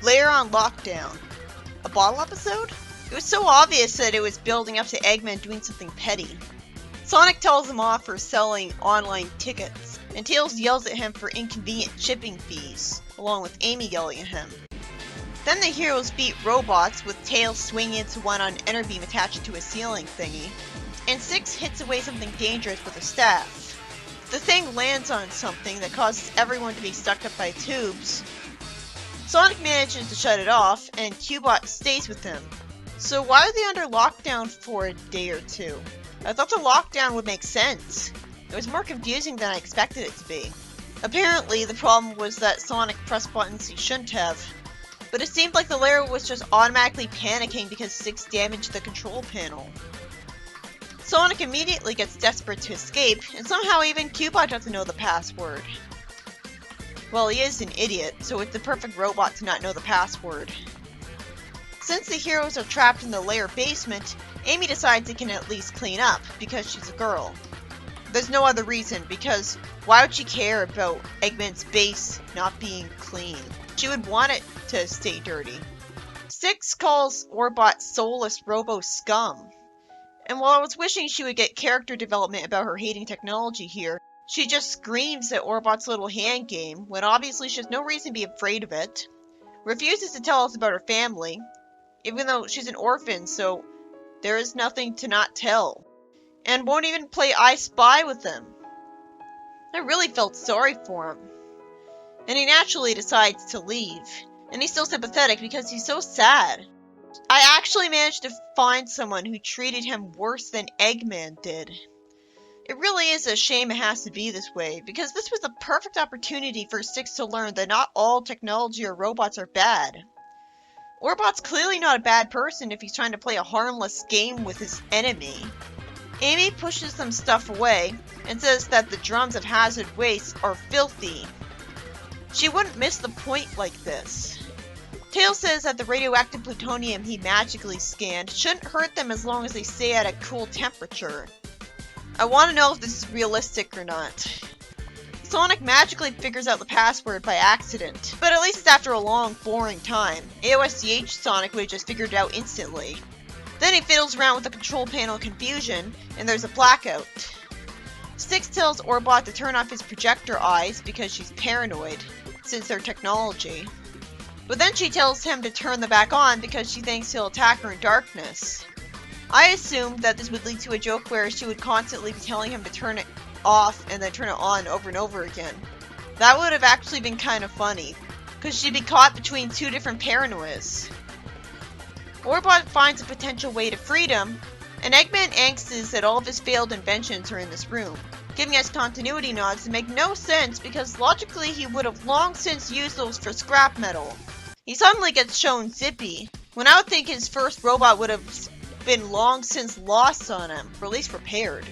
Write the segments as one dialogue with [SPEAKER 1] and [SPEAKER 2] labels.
[SPEAKER 1] Lair on lockdown. A bottle episode? It was so obvious that it was building up to Eggman doing something petty. Sonic tells him off for selling online tickets, and Tails yells at him for inconvenient shipping fees, along with Amy yelling at him. Then the heroes beat robots with Tails swinging into one on an energy beam attached to a ceiling thingy, and Six hits away something dangerous with a staff. The thing lands on something that causes everyone to be sucked up by tubes. Sonic manages to shut it off, and Cubot stays with him. So why are they under lockdown for a day or two? I thought the lockdown would make sense. It was more confusing than I expected it to be. Apparently, the problem was that Sonic pressed buttons he shouldn't have. But it seemed like the lair was just automatically panicking because Six damaged the control panel. Sonic immediately gets desperate to escape, and somehow even Cubot doesn't know the password. Well, he is an idiot, so it's the perfect robot to not know the password. Since the heroes are trapped in the lair basement, Amy decides they can at least clean up, because she's a girl. There's no other reason, because why would she care about Eggman's base not being clean? She would want it to stay dirty. Six calls Orbot soulless robo scum. And while I was wishing she would get character development about her hating technology here, she just screams at Orbot's little hand game, when obviously she has no reason to be afraid of it. Refuses to tell us about her family, even though she's an orphan, so there is nothing to not tell. And won't even play I Spy with them. I really felt sorry for him. And he naturally decides to leave. And he's still sympathetic because he's so sad. I actually managed to find someone who treated him worse than Eggman did. It really is a shame it has to be this way, because this was the perfect opportunity for Six to learn that not all technology or robots are bad. Orbot's clearly not a bad person if he's trying to play a harmless game with his enemy. Amy pushes some stuff away, and says that the drums of hazard waste are filthy. She wouldn't miss the point like this. Tails says that the radioactive plutonium he magically scanned shouldn't hurt them as long as they stay at a cool temperature. I want to know if this is realistic or not. Sonic magically figures out the password by accident, but at least it's after a long, boring time. AOSCH Sonic would have just figured it out instantly. Then he fiddles around with the control panel confusion, and there's a blackout. Six tells Orbot to turn off his projector eyes because she's paranoid, since they're technology. But then she tells him to turn them back on because she thinks he'll attack her in darkness. I assumed that this would lead to a joke where she would constantly be telling him to turn it off and then turn it on over and over again. That would have actually been kind of funny, because she'd be caught between two different paranoias. Orbot finds a potential way to freedom, and Eggman angsts that all of his failed inventions are in this room, giving us continuity nods that make no sense because logically he would have long since used those for scrap metal. He suddenly gets shown Zippy, when I would think his first robot would have been long since lost on him, or at least repaired.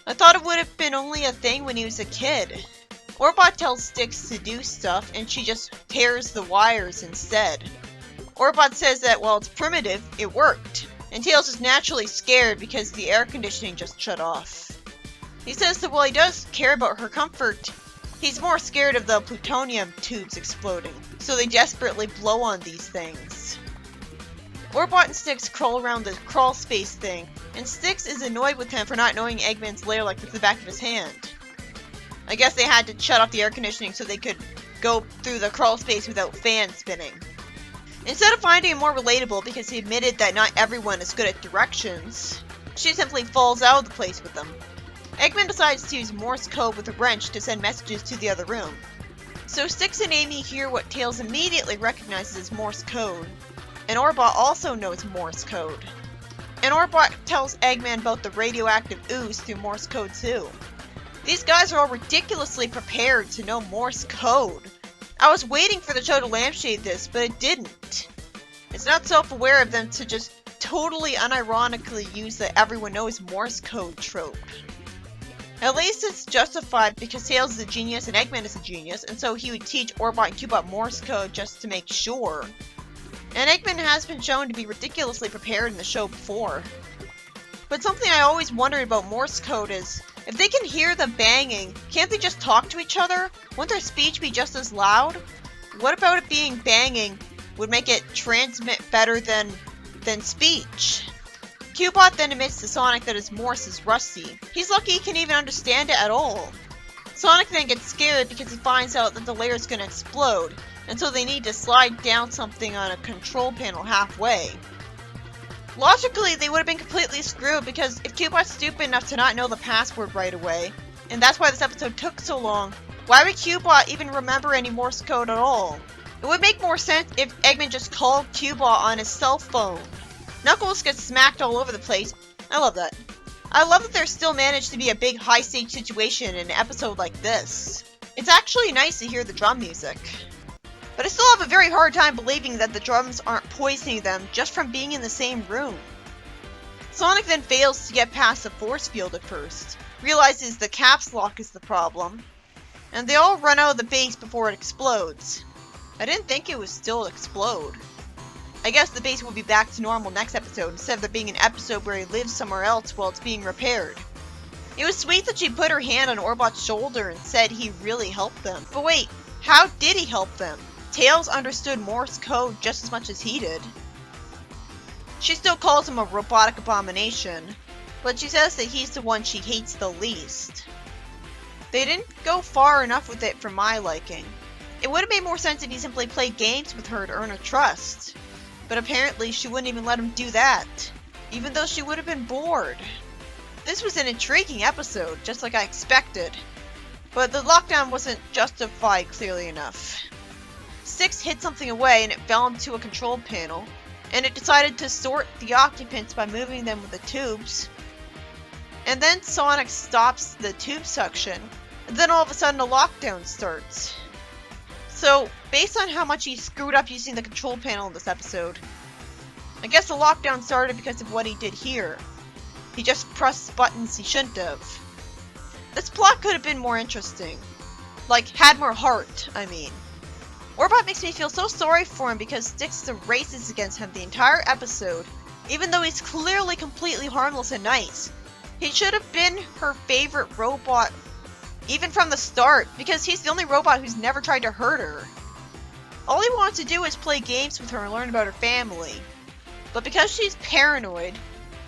[SPEAKER 1] I thought it would have been only a thing when he was a kid. Orbot tells Styx to do stuff, and she just tears the wires instead. Orbot says that while it's primitive, it worked, and Tails is naturally scared because the air conditioning just shut off. He says that while he does care about her comfort, he's more scared of the plutonium tubes exploding, so they desperately blow on these things. Orbot and Styx crawl around the crawl space thing, and Styx is annoyed with him for not knowing Eggman's lair like the back of his hand. I guess they had to shut off the air conditioning so they could go through the crawl space without fans spinning. Instead of finding him more relatable because he admitted that not everyone is good at directions, she simply falls out of the place with them. Eggman decides to use Morse code with a wrench to send messages to the other room. So Styx and Amy hear what Tails immediately recognizes as Morse code, and Orbot also knows Morse code. And Orbot tells Eggman about the radioactive ooze through Morse code too. These guys are all ridiculously prepared to know Morse code. I was waiting for the show to lampshade this, but it didn't. It's not self-aware of them to just totally unironically use the everyone knows Morse code trope. At least it's justified because Tails is a genius and Eggman is a genius, and so he would teach Orbot and Cubot Morse code just to make sure. And Eggman has been shown to be ridiculously prepared in the show before. But something I always wondered about Morse code is, if they can hear the banging, can't they just talk to each other? Won't their speech be just as loud? What about it being banging, would make it transmit better than speech. Cubot then admits to Sonic that his Morse is rusty. He's lucky he can even understand it at all. Sonic then gets scared because he finds out that the layer is going to explode, and so they need to slide down something on a control panel halfway. Logically, they would have been completely screwed because if Cubot's stupid enough to not know the password right away, and that's why this episode took so long, why would Cubot even remember any Morse code at all? It would make more sense if Eggman just called Cubot on his cell phone. Knuckles gets smacked all over the place. I love that. I love that there's still managed to be a big high-stakes situation in an episode like this. It's actually nice to hear the drum music. But I still have a very hard time believing that the drums aren't poisoning them just from being in the same room. Sonic then fails to get past the force field at first, realizes the caps lock is the problem, and they all run out of the base before it explodes. I didn't think it would still explode. I guess the base will be back to normal next episode instead of there being an episode where he lives somewhere else while it's being repaired. It was sweet that she put her hand on Orbot's shoulder and said he really helped them. But wait, how did he help them? Tails understood Morse code just as much as he did. She still calls him a robotic abomination, but she says that he's the one she hates the least. They didn't go far enough with it for my liking. It would have made more sense if he simply played games with her to earn her trust. But apparently she wouldn't even let him do that, even though she would have been bored. This was an intriguing episode, just like I expected. But the lockdown wasn't justified clearly enough. Six hid something away and it fell into a control panel, and it decided to sort the occupants by moving them with the tubes. And then Sonic stops the tube suction, and then all of a sudden a lockdown starts. So, based on how much he screwed up using the control panel in this episode, I guess the lockdown started because of what he did here. He just pressed buttons he shouldn't have. This plot could have been more interesting. Like, had more heart, I mean. Orbot makes me feel so sorry for him because Styx races against him the entire episode, even though he's clearly completely harmless and nice. He should have been her favorite robot even from the start, because he's the only robot who's never tried to hurt her. All he wants to do is play games with her and learn about her family. But because she's paranoid,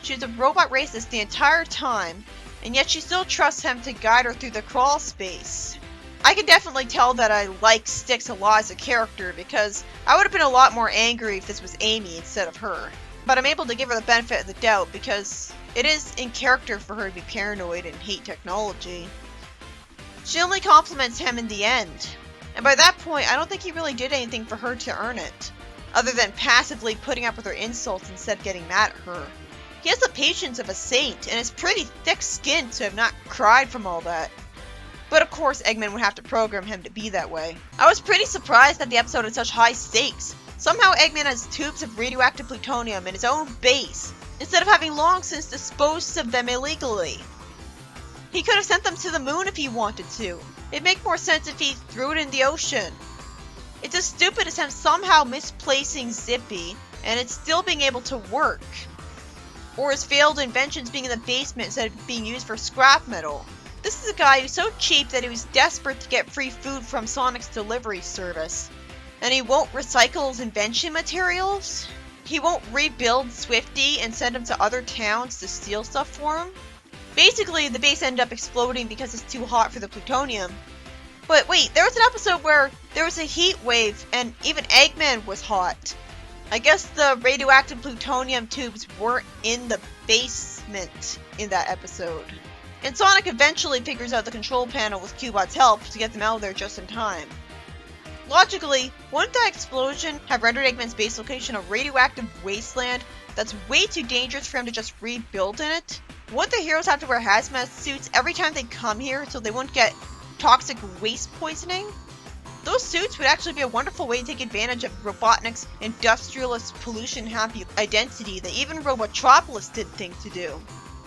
[SPEAKER 1] she's a robot racist the entire time, and yet she still trusts him to guide her through the crawl space. I can definitely tell that I like Styx a lot as a character, because I would have been a lot more angry if this was Amy instead of her. But I'm able to give her the benefit of the doubt, because it is in character for her to be paranoid and hate technology. She only compliments him in the end, and by that point I don't think he really did anything for her to earn it, other than passively putting up with her insults instead of getting mad at her. He has the patience of a saint, and is pretty thick-skinned to have not cried from all that. But of course Eggman would have to program him to be that way. I was pretty surprised that the episode had such high stakes. Somehow Eggman has tubes of radioactive plutonium in his own base, instead of having long since disposed of them illegally. He could have sent them to the moon if he wanted to. It'd make more sense if he threw it in the ocean. It's as stupid as him somehow misplacing Zippy, and it still being able to work. Or his failed inventions being in the basement instead of being used for scrap metal. This is a guy who's so cheap that he was desperate to get free food from Sonic's delivery service. And he won't recycle his invention materials? He won't rebuild Swifty and send him to other towns to steal stuff for him? Basically, the base ended up exploding because it's too hot for the plutonium. But wait, there was an episode where there was a heat wave and even Eggman was hot. I guess the radioactive plutonium tubes weren't in the basement in that episode. And Sonic eventually figures out the control panel with Cubot's help to get them out of there just in time. Logically, wouldn't that explosion have rendered Eggman's base location a radioactive wasteland that's way too dangerous for him to just rebuild in it? Wouldn't the heroes have to wear hazmat suits every time they come here so they wouldn't get toxic waste poisoning? Those suits would actually be a wonderful way to take advantage of Robotnik's industrialist pollution-happy identity that even Robotropolis didn't think to do.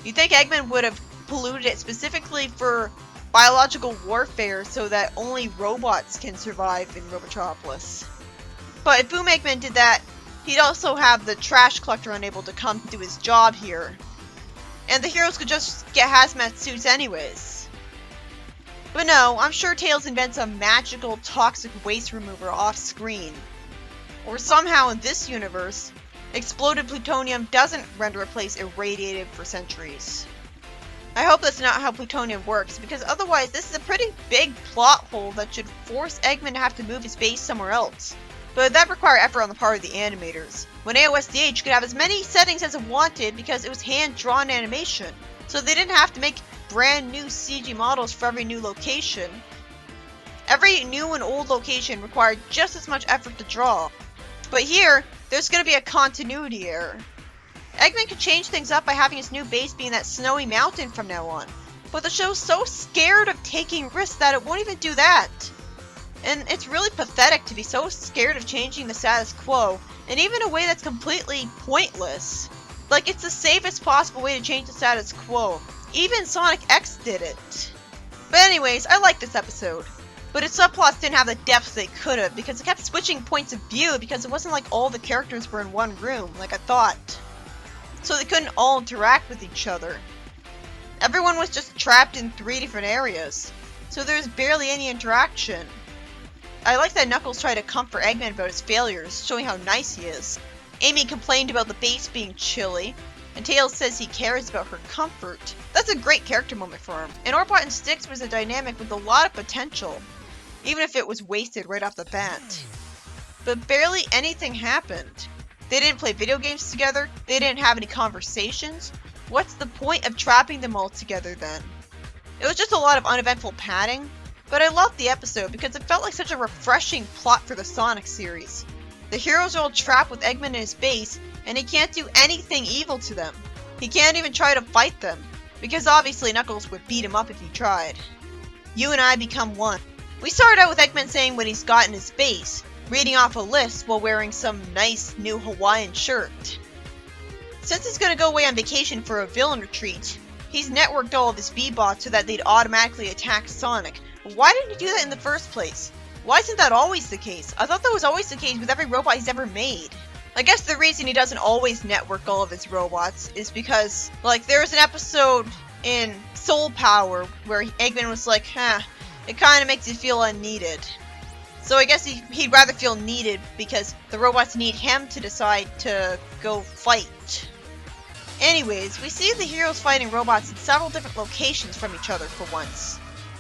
[SPEAKER 1] You think Eggman would have polluted it specifically for biological warfare so that only robots can survive in Robotropolis? But if Boom Eggman did that, he'd also have the trash collector unable to come do his job here. And the heroes could just get hazmat suits anyways. But no, I'm sure Tails invents a magical toxic waste remover off screen. Or somehow in this universe, exploded plutonium doesn't render a place irradiated for centuries. I hope that's not how plutonium works, because otherwise this is a pretty big plot hole that should force Eggman to have to move his base somewhere else. But that required effort on the part of the animators, when AOSDH could have as many settings as it wanted because it was hand-drawn animation, so they didn't have to make brand new CG models for every new location. Every new and old location required just as much effort to draw. But here, there's going to be a continuity error. Eggman could change things up by having his new base being that snowy mountain from now on, but the show's so scared of taking risks that it won't even do that. And it's really pathetic to be so scared of changing the status quo, and even in a way that's completely pointless. Like, it's the safest possible way to change the status quo. Even Sonic X did it. But anyways, I like this episode. But its subplots didn't have the depth they could have, because it kept switching points of view, because it wasn't like all the characters were in one room, like I thought. So they couldn't all interact with each other. Everyone was just trapped in 3 different areas, so there's barely any interaction. I like that Knuckles tried to comfort Eggman about his failures, showing how nice he is. Amy complained about the base being chilly, and Tails says he cares about her comfort. That's a great character moment for him. And Orbot and Styx was a dynamic with a lot of potential, even if it was wasted right off the bat. But barely anything happened. They didn't play video games together, they didn't have any conversations. What's the point of trapping them all together then? It was just a lot of uneventful padding, but I loved the episode because it felt like such a refreshing plot for the Sonic series. The heroes are all trapped with Eggman in his base, and he can't do anything evil to them. He can't even try to fight them, because obviously Knuckles would beat him up if he tried. You and I become one. We started out with Eggman saying what he's got in his base, reading off a list while wearing some nice new Hawaiian shirt. Since he's gonna go away on vacation for a villain retreat, he's networked all of his B-bots so that they'd automatically attack Sonic. Why didn't he do that in the first place? Why isn't that always the case? I thought that was always the case with every robot he's ever made. I guess the reason he doesn't always network all of his robots is because, like, there was an episode in Soul Power where Eggman was like, it kinda makes you feel unneeded. So I guess he'd rather feel needed because the robots need him to decide to go fight. Anyways, we see the heroes fighting robots in several different locations from each other for once.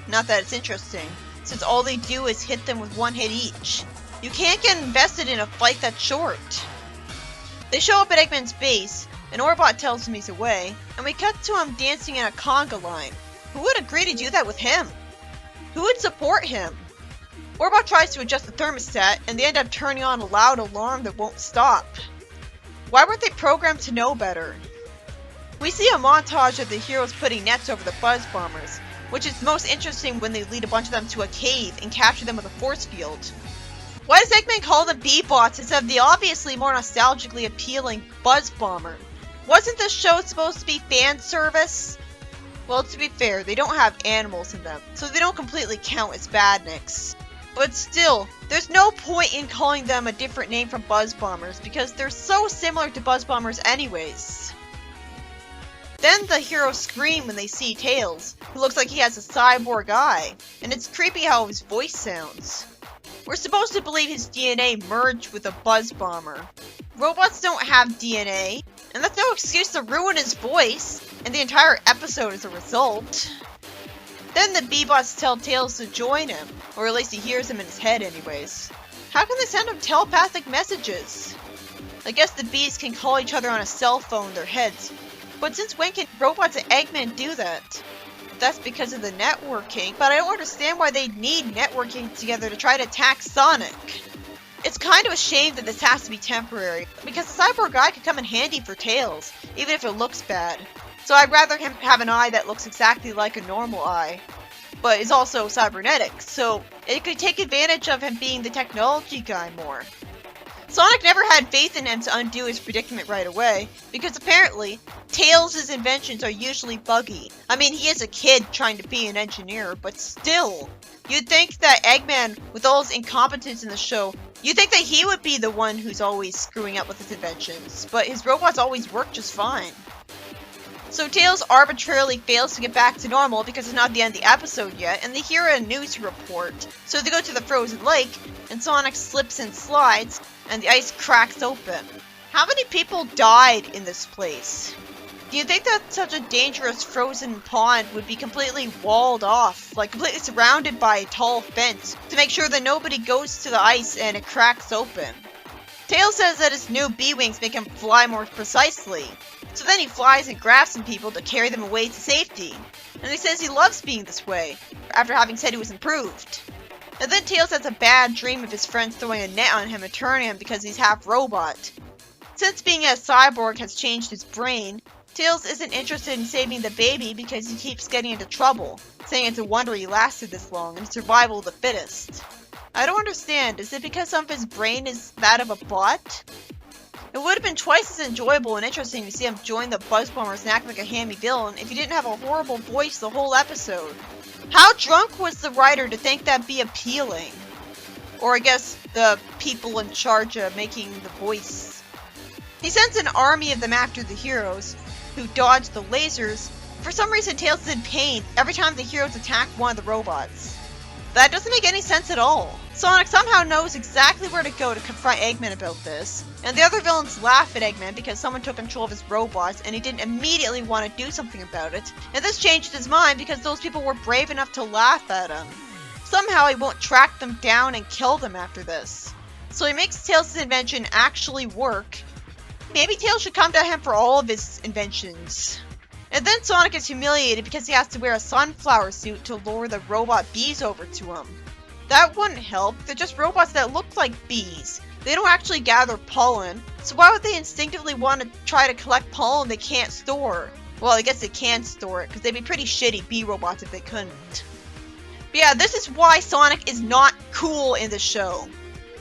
[SPEAKER 1] Not that it's interesting, since all they do is hit them with one hit each. You can't get invested in a fight that's short. They show up at Eggman's base, and Orbot tells him he's away, and we cut to him dancing in a conga line. Who would agree to do that with him? Who would support him? Orbot tries to adjust the thermostat, and they end up turning on a loud alarm that won't stop. Why weren't they programmed to know better? We see a montage of the heroes putting nets over the Buzz Bombers, which is most interesting when they lead a bunch of them to a cave and capture them with a force field. Why does Eggman call them B-bots instead of the obviously more nostalgically appealing Buzz Bomber? Wasn't this show supposed to be fan service? Well, to be fair, they don't have animals in them, so they don't completely count as badniks. But still, there's no point in calling them a different name from Buzz Bombers because they're so similar to Buzz Bombers anyways. Then the heroes scream when they see Tails, who looks like he has a cyborg eye, and it's creepy how his voice sounds. We're supposed to believe his DNA merged with a Buzz Bomber. Robots don't have DNA, and that's no excuse to ruin his voice, and the entire episode as a result. Then the B-bots tell Tails to join him, or at least he hears them in his head anyways. How can they send him telepathic messages? I guess the Bees can call each other on a cell phone in their heads, but since when can robots and Eggman do that? That's because of the networking, but I don't understand why they need networking together to try to attack Sonic. It's kind of a shame that this has to be temporary, because the cyborg eye could come in handy for Tails, even if it looks bad. So I'd rather him have an eye that looks exactly like a normal eye, but is also cybernetic, so it could take advantage of him being the technology guy more. Sonic never had faith in him to undo his predicament right away, because apparently, Tails' inventions are usually buggy. I mean, he is a kid trying to be an engineer, but still. You'd think that Eggman, with all his incompetence in the show, you'd think that he would be the one who's always screwing up with his inventions, but his robots always work just fine. So Tails arbitrarily fails to get back to normal because it's not the end of the episode yet, and they hear a news report. So they go to the frozen lake, and Sonic slips and slides, and the ice cracks open. How many people died in this place? Do you think that such a dangerous frozen pond would be completely walled off, like completely surrounded by a tall fence, to make sure that nobody goes to the ice and it cracks open? Tails says that his new B-wings make him fly more precisely. So then he flies and grabs some people to carry them away to safety. And he says he loves being this way, after having said he was improved. And then Tails has a bad dream of his friends throwing a net on him and turning him because he's half robot. Since being a cyborg has changed his brain, Tails isn't interested in saving the baby because he keeps getting into trouble, saying it's a wonder he lasted this long and survival of the fittest. I don't understand, is it because some of his brain is that of a bot? It would have been twice as enjoyable and interesting to see him join the Buzz Bombers and act like a hammy villain if he didn't have a horrible voice the whole episode. How drunk was the writer to think that'd be appealing? Or I guess the people in charge of making the voice. He sends an army of them after the heroes, who dodge the lasers. For some reason Tails is in pain every time the heroes attack one of the robots. That doesn't make any sense at all. Sonic somehow knows exactly where to go to confront Eggman about this, and the other villains laugh at Eggman because someone took control of his robots and he didn't immediately want to do something about it, and this changed his mind because those people were brave enough to laugh at him. Somehow he won't track them down and kill them after this. So he makes Tails' invention actually work. Maybe Tails should come to him for all of his inventions. And then Sonic is humiliated because he has to wear a sunflower suit to lure the robot bees over to him. That wouldn't help, they're just robots that look like bees. They don't actually gather pollen, so why would they instinctively want to try to collect pollen they can't store? Well, I guess they can store it, because they'd be pretty shitty bee robots if they couldn't. But yeah, this is why Sonic is not cool in the show.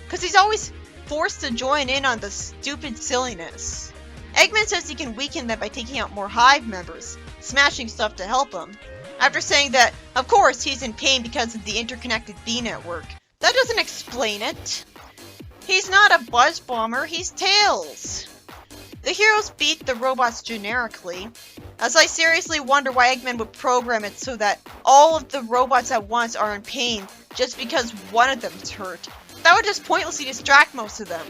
[SPEAKER 1] Because he's always forced to join in on the stupid silliness. Eggman says he can weaken them by taking out more Hive members, smashing stuff to help him. After saying that, of course, he's in pain because of the interconnected bee network. That doesn't explain it. He's not a Buzz Bomber, he's Tails. The heroes beat the robots generically, as I seriously wonder why Eggman would program it so that all of the robots at once are in pain just because one of them is hurt. That would just pointlessly distract most of them.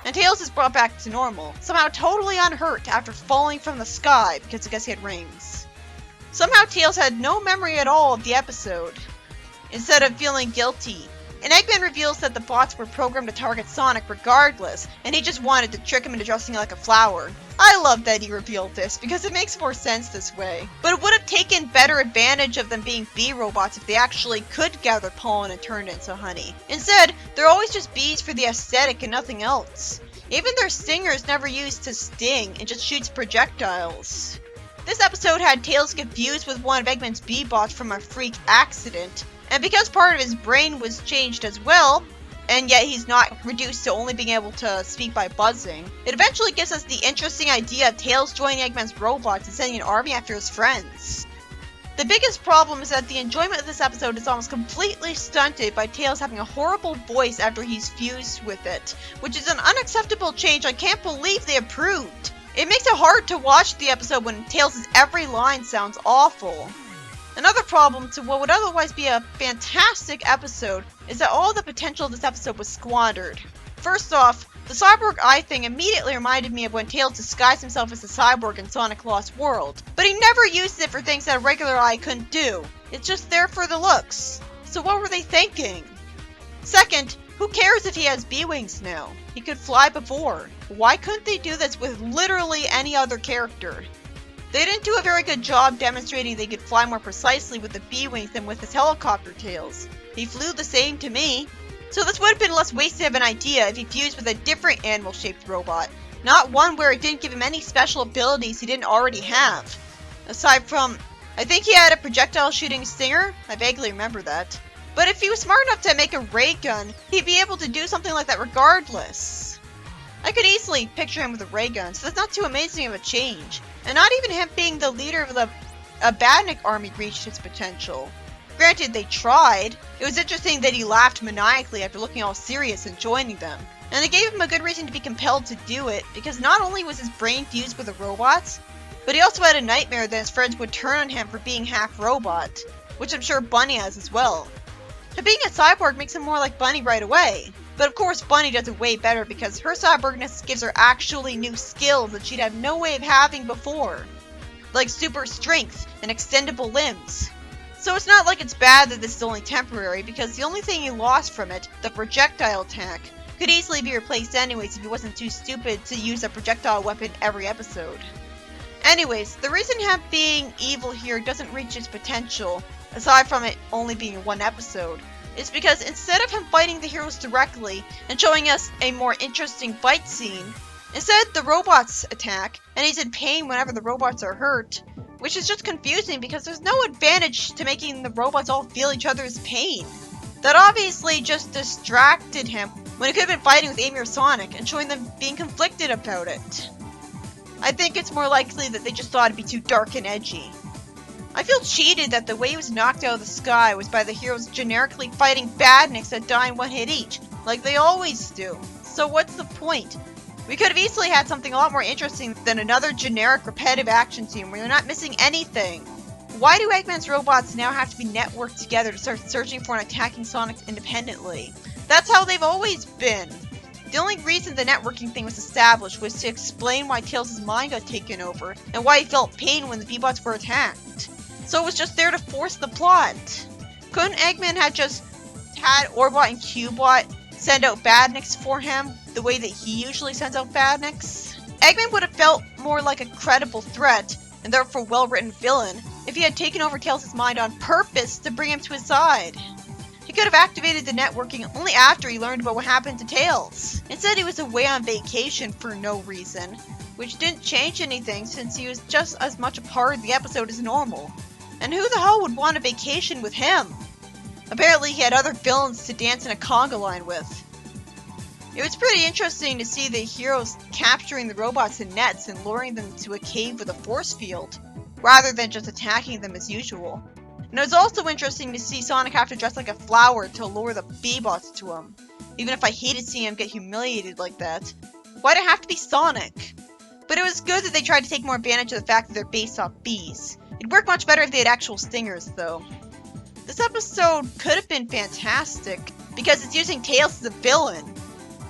[SPEAKER 1] And Tails is brought back to normal, somehow totally unhurt after falling from the sky because I guess he had rings. Somehow Tails had no memory at all of the episode, instead of feeling guilty. And Eggman reveals that the bots were programmed to target Sonic regardless, and he just wanted to trick him into dressing like a flower. I love that he revealed this, because it makes more sense this way. But it would have taken better advantage of them being bee robots if they actually could gather pollen and turn it into honey. Instead, they're always just bees for the aesthetic and nothing else. Even their stinger is never used to sting, it just shoots projectiles. This episode had Tails confused with one of Eggman's bee bots from a freak accident, and because part of his brain was changed as well, and yet he's not reduced to only being able to speak by buzzing, it eventually gives us the interesting idea of Tails joining Eggman's robots and sending an army after his friends. The biggest problem is that the enjoyment of this episode is almost completely stunted by Tails having a horrible voice after he's fused with it, which is an unacceptable change I can't believe they approved. It makes it hard to watch the episode when Tails' every line sounds awful. Another problem to what would otherwise be a fantastic episode is that all the potential of this episode was squandered. First off, the cyborg eye thing immediately reminded me of when Tails disguised himself as a cyborg in Sonic Lost World, but he never used it for things that a regular eye couldn't do. It's just there for the looks. So what were they thinking? Second, who cares if he has B-wings now? He could fly before. Why couldn't they do this with literally any other character? They didn't do a very good job demonstrating they could fly more precisely with the B-wings than with his helicopter tails. He flew the same to me. So this would have been less wasted of an idea if he fused with a different animal-shaped robot, not one where it didn't give him any special abilities he didn't already have. Aside from, I think he had a projectile shooting stinger, I vaguely remember that. But if he was smart enough to make a ray gun, he'd be able to do something like that regardless. I could easily picture him with a ray gun, so that's not too amazing of a change. And not even him being the leader of the Badnik army reached its potential. Granted, they tried. It was interesting that he laughed maniacally after looking all serious and joining them. And it gave him a good reason to be compelled to do it, because not only was his brain fused with the robots, But he also had a nightmare that his friends would turn on him for being half robot, which I'm sure Bunny has as well. And being a cyborg makes him more like Bunny right away. But of course Bunny does it way better because her cyborgness gives her actually new skills that she'd have no way of having before. Like super strength and extendable limbs. So it's not like it's bad that this is only temporary, because the only thing he lost from it, the projectile attack, could easily be replaced anyways if he wasn't too stupid to use a projectile weapon every episode. Anyways, the reason him being evil here doesn't reach its potential, aside from it only being one episode, is because instead of him fighting the heroes directly and showing us a more interesting fight scene, instead the robots attack, and he's in pain whenever the robots are hurt, which is just confusing because there's no advantage to making the robots all feel each other's pain. That obviously just distracted him when he could have been fighting with Amy or Sonic and showing them being conflicted about it. I think it's more likely that they just thought it'd be too dark and edgy. I feel cheated that the way he was knocked out of the sky was by the heroes generically fighting badniks that die in one hit each, like they always do. So what's the point? We could have easily had something a lot more interesting than another generic repetitive action scene where you're not missing anything. Why do Eggman's robots now have to be networked together to start searching for and attacking Sonic independently? That's how they've always been. The only reason the networking thing was established was to explain why Tails' mind got taken over, and why he felt pain when the B-Bots were attacked. So it was just there to force the plot. Couldn't Eggman have just had Orbot and Cubot send out badniks for him, the way that he usually sends out badniks? Eggman would have felt more like a credible threat, and therefore well-written villain, if he had taken over Tails' mind on purpose to bring him to his side. He could have activated the networking only after he learned about what happened to Tails. Instead, he was away on vacation for no reason, which didn't change anything since he was just as much a part of the episode as normal. And who the hell would want a vacation with him? Apparently he had other villains to dance in a conga line with. It was pretty interesting to see the heroes capturing the robots in nets and luring them to a cave with a force field, rather than just attacking them as usual. And it was also interesting to see Sonic have to dress like a flower to lure the B-Bots to him. Even if I hated seeing him get humiliated like that. Why'd it have to be Sonic? But it was good that they tried to take more advantage of the fact that they're based off bees. It'd work much better if they had actual stingers, though. This episode could have been fantastic, because it's using Tails as a villain.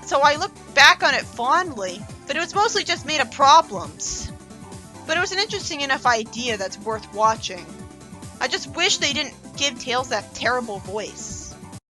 [SPEAKER 1] So I look back on it fondly, but it was mostly just made of problems. But it was an interesting enough idea that's worth watching. I just wish they didn't give Tails that terrible voice.